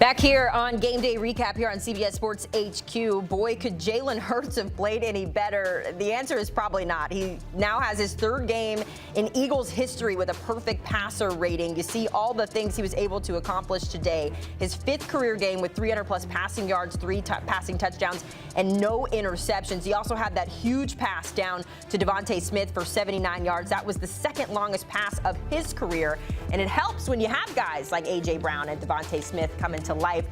Back here on Game Day Recap here on CBS Sports HQ. Boy, could Jalen Hurts have played any better? The answer is probably not. He now has his third game in Eagles history with a perfect passer rating. You see all the things he was able to accomplish today. His fifth career game with 300-plus passing yards, three passing touchdowns, and no interceptions. He also had that huge pass down to Devontae Smith for 79 yards. That was the second longest pass of his career. And it helps when you have guys like A.J. Brown and Devontae Smith coming to life.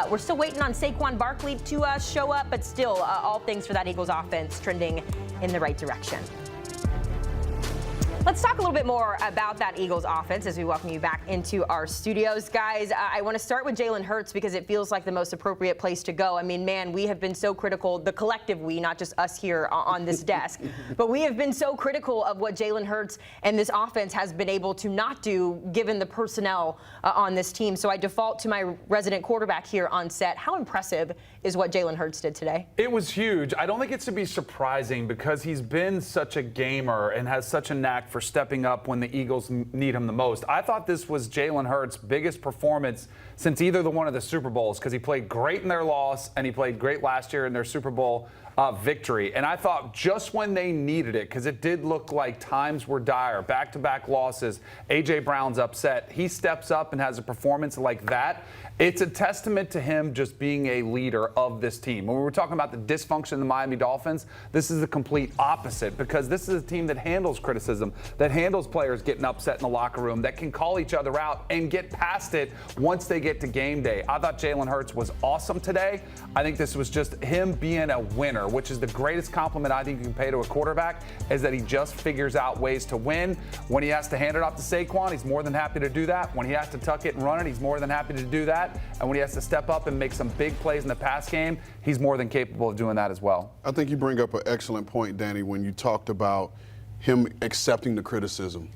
We're still waiting on Saquon Barkley to show up, but still all things for that Eagles offense trending in the right direction. Let's talk a little bit more about that Eagles offense as we welcome you back into our studios. Guys, I want to start with Jalen Hurts because it feels like the most appropriate place to go. I mean, man, we have been so critical, the collective we, not just us here on this desk, but we have been so critical of what Jalen Hurts and this offense has been able to not do given the personnel on this team. So I default to my resident quarterback here on set. How impressive is what Jalen Hurts did today? It was huge. I don't think it's to be surprising because he's been such a gamer and has such a knack for stepping up when the Eagles need him the most. I thought this was Jalen Hurts' biggest performance since either one of the Super Bowls because he played great in their loss and he played great last year in their Super Bowl victory. And I thought just when they needed it, because it did look like times were dire, back-to-back losses, A.J. Brown's upset, he steps up and has a performance like that. It's a testament to him just being a leader of this team. When we were talking about the dysfunction of the Miami Dolphins, this is the complete opposite because this is a team that handles criticism, that handles players getting upset in the locker room, that can call each other out and get past it once they get to game day. I thought Jalen Hurts was awesome today. I think this was just him being a winner, which is the greatest compliment I think you can pay to a quarterback, is that he just figures out ways to win. When he has to hand it off to Saquon, he's more than happy to do that. When he has to tuck it and run it, he's more than happy to do that. And when he has to step up and make some big plays in the pass game, he's more than capable of doing that as well. I think you bring up an excellent point, Danny, when you talked about him accepting the criticism.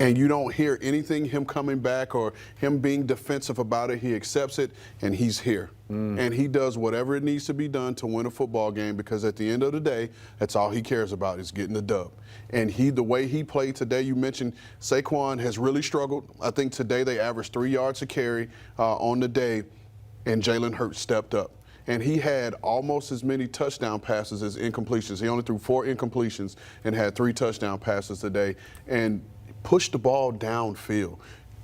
And you don't hear anything, him coming back or him being defensive about it. He accepts it, and he's here. And he does whatever it needs to be done to win a football game because at the end of the day, that's all he cares about is getting the dub. And the way he played today, you mentioned Saquon has really struggled. I think today they averaged 3 yards a carry on the day, and Jalen Hurts stepped up. And he had almost as many touchdown passes as incompletions. He only threw 4 incompletions and had 3 touchdown passes today and pushed the ball downfield.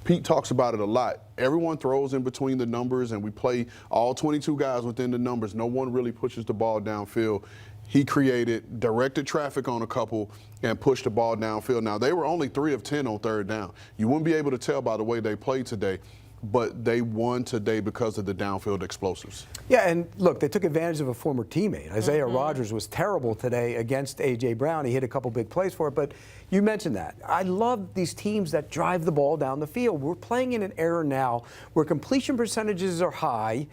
Pete talks about it a lot. Everyone throws in between the numbers, and we play all 22 guys within the numbers. No one really pushes the ball downfield. He directed traffic on a couple and pushed the ball downfield. Now, they were only 3 of 10 on third down. You wouldn't be able to tell by the way they played today, but they won today because of the downfield explosives. Yeah, and look, they took advantage of a former teammate. Isaiah Rodgers was terrible today against A.J. Brown. He hit a couple big plays for it, but you mentioned that. I love these teams that drive the ball down the field. We're playing in an era now where completion percentages are high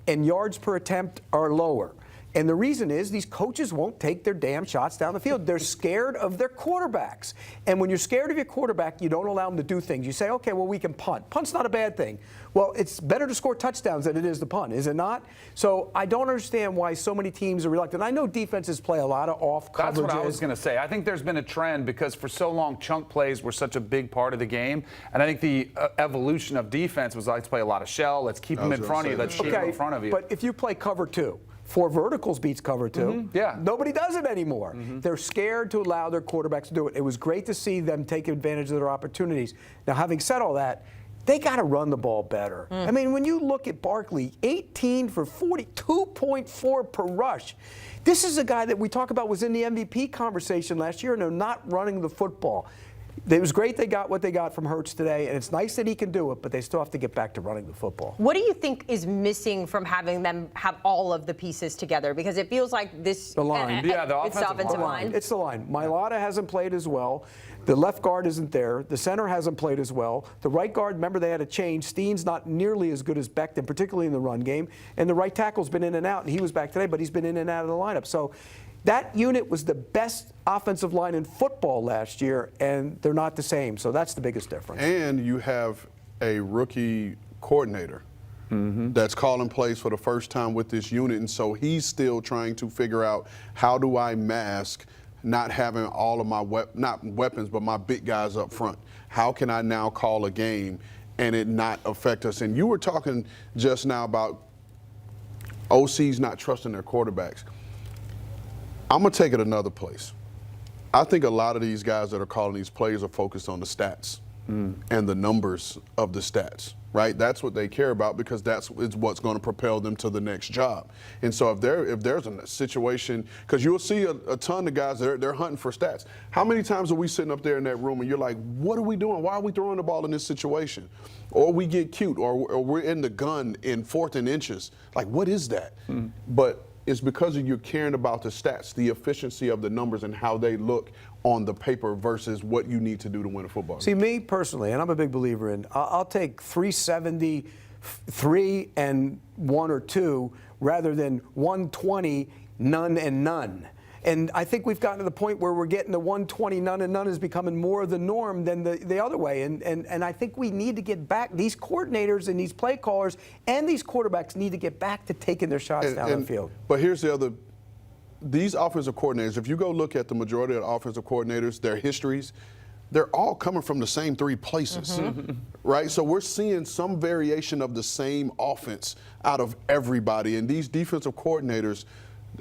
and yards per attempt are lower. And the reason is these coaches won't take their damn shots down the field. They're scared of their quarterbacks. And when you're scared of your quarterback, you don't allow them to do things. You say, okay, well, we can punt. Punt's not a bad thing. Well, it's better to score touchdowns than it is to punt, is it not? So I don't understand why so many teams are reluctant. I know defenses play a lot of off coverages. That's what I was going to say. I think there's been a trend because for so long chunk plays were such a big part of the game. And I think the evolution of defense was let's play a lot of shell. Let's keep them in front of you. Let's shape them in front of you. But if you play cover 2, 4 verticals beats cover 2. Yeah. Nobody does it anymore. They're scared to allow their quarterbacks to do it. It was great to see them take advantage of their opportunities. Now, having said all that, they got to run the ball better. I mean, when you look at Barkley, 18 for 42.4 per rush. This is a guy that we talk about was in the MVP conversation last year, and they're not running the football. It was great they got what they got from Hurts today, and it's nice that he can do it, but they still have to get back to running the football. What do you think is missing from having them have all of the pieces together? Because it feels like this. The line. Yeah, the offensive line. It's the line. Mailata hasn't played as well. The left guard isn't there. The center hasn't played as well. The right guard, remember they had a change. Steen's not nearly as good as Becton, particularly in the run game. And the right tackle's been in and out, and he was back today, but he's been in and out of the lineup. So that unit was the best offensive line in football last year, and they're not the same. So that's the biggest difference. And you have a rookie coordinator that's calling plays for the first time with this unit, and so he's still trying to figure out how do I mask not having all of my not weapons, but my big guys up front. How can I now call a game and it not affect us. And you were talking just now about OCs not trusting their quarterbacks. I'm going to take it another place. I think a lot of these guys that are calling these plays are focused on the stats and the numbers of the stats, right? That's what they care about because that's what's going to propel them to the next job. And so if there's a situation, because you'll see a ton of guys that they're hunting for stats. How many times are we sitting up there in that room and you're like, what are we doing? Why are we throwing the ball in this situation? Or we get cute, or we're in the gun in 4th and inches. Like, what is that? But it's because of you caring about the stats, the efficiency of the numbers and how they look on the paper versus what you need to do to win a football game. See, me personally, and I'm a big believer in, I'll take 373 and 1 or 2 rather than 120, none and none. And I think we've gotten to the point where we're getting the 120 none and none is becoming more the norm than the other way. And I think we need to get back. These coordinators and these play callers and these quarterbacks need to get back to taking their shots down the field. But here's the other. These offensive coordinators, if you go look at the majority of the offensive coordinators, their histories, they're all coming from the same 3 places, right? So we're seeing some variation of the same offense out of everybody. And these defensive coordinators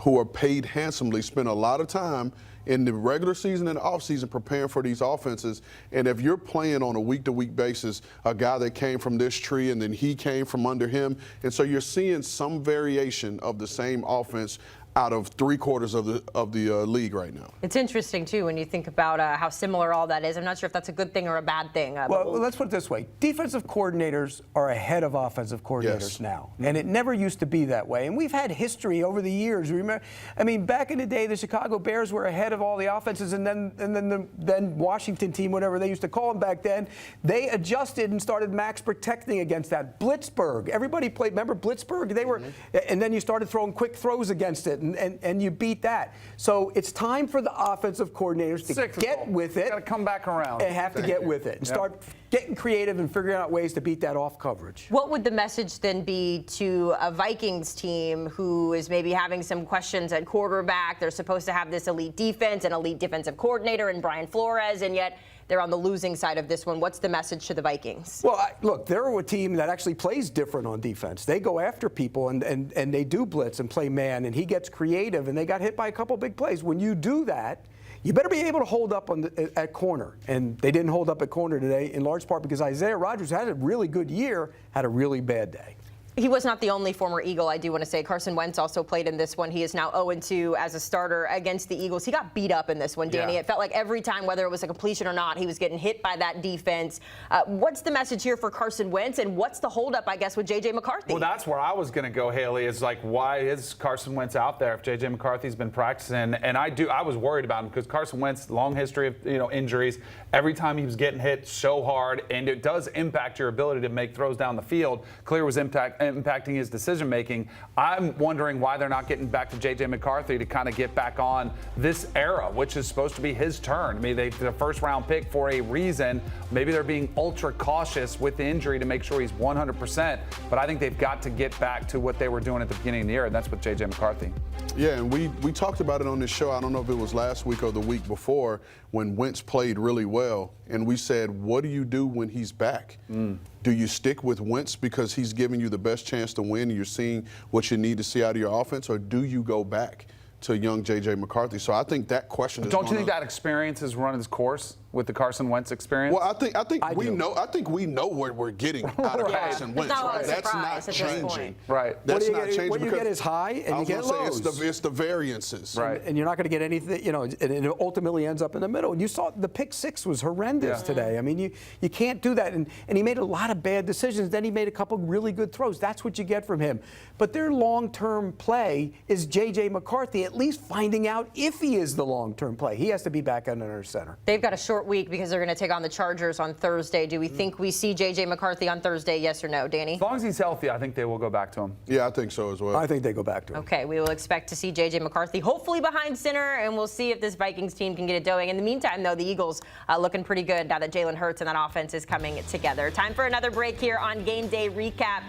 who are paid handsomely spend a lot of time in the regular season and off season preparing for these offenses. And if you're playing on a week-to-week basis, a guy that came from this tree and then he came from under him, and so you're seeing some variation of the same offense out of 3/4 of the league right now. It's interesting, too, when you think about how similar all that is. I'm not sure if that's a good thing or a bad thing. Well, let's put it this way. Defensive coordinators are ahead of offensive coordinators now. And it never used to be that way. And we've had history over the years. Remember, I mean, back in the day, the Chicago Bears were ahead of all the offenses, and then the Washington team, whatever they used to call them back then, they adjusted and started max protecting against that. Blitzburg. Everybody played, remember Blitzburg? They were, and then you started throwing quick throws against it. And you beat that. So it's time for the offensive coordinators to get with it. Got to come back around. They have to get with it and start getting creative and figuring out ways to beat that off coverage. What would the message then be to a Vikings team who is maybe having some questions at quarterback? They're supposed to have this elite defense, an elite defensive coordinator in Brian Flores, and yet they're on the losing side of this one. What's the message to the Vikings? Well, look, they're a team that actually plays different on defense. They go after people and they do blitz and play man, and he gets creative, and they got hit by a couple big plays. When you do that, you better be able to hold up at corner. And they didn't hold up at corner today, in large part because Isaiah Rodgers had a really good year, had a really bad day. He was not the only former Eagle, I do want to say. Carson Wentz also played in this one. He is now 0-2 as a starter against the Eagles. He got beat up in this one, Danny. Yeah. It felt like every time, whether it was a completion or not, he was getting hit by that defense. What's the message here for Carson Wentz, and what's the holdup, I guess, with J.J. McCarthy? Well, that's where I was going to go, Haley, is like, why is Carson Wentz out there if J.J. McCarthy's been practicing? And I was worried about him because Carson Wentz, long history of injuries. Every time he was getting hit so hard, and it does impact your ability to make throws down the field. Clear was impacting his decision making. I'm wondering why they're not getting back to J.J. McCarthy to kind of get back on this era, which is supposed to be his turn. I mean, they're the first-round pick for a reason. Maybe they're being ultra cautious with the injury to make sure he's 100%. But I think they've got to get back to what they were doing at the beginning of the year, and that's with J.J. McCarthy. Yeah, and we talked about it on this show. I don't know if it was last week or the week before when Wentz played really well, and we said, what do you do when he's back? Do you stick with Wentz because he's giving you the best chance to win and you're seeing what you need to see out of your offense, or do you go back to young J.J. McCarthy? So I think that question is Don't you think that experience has run its course with the Carson Wentz experience? Well, I think we know what we're getting out of Carson Wentz. Right? That's not changing. Right. That's not changing. What you get is high and you get lows. It's the variances. Right. And you're not going to get anything, and it ultimately ends up in the middle. And you saw the pick six was horrendous today. I mean, you can't do that. And he made a lot of bad decisions. Then he made a couple really good throws. That's what you get from him. But their long-term play is J.J. McCarthy at least finding out if he is the long-term play. He has to be back under center. They've got a short week because they're going to take on the Chargers on Thursday. Do we think we see J.J. McCarthy on Thursday, yes or no, Danny? As long as he's healthy, I think they will go back to him. Yeah, I think so as well. I think they go back to him. Okay, we will expect to see J.J. McCarthy hopefully behind center, and we'll see if this Vikings team can get it going. In the meantime, though, the Eagles looking pretty good now that Jalen Hurts and that offense is coming together. Time for another break here on Game Day Recap.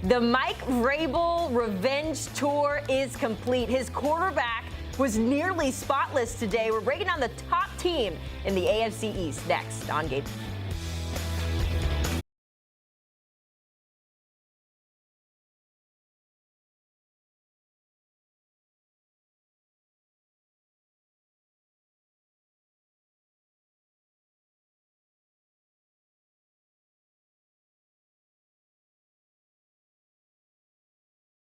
The Mike Vrabel revenge tour is complete. His quarterback was nearly spotless today. We're breaking down the top team in the AFC East next on Game Day.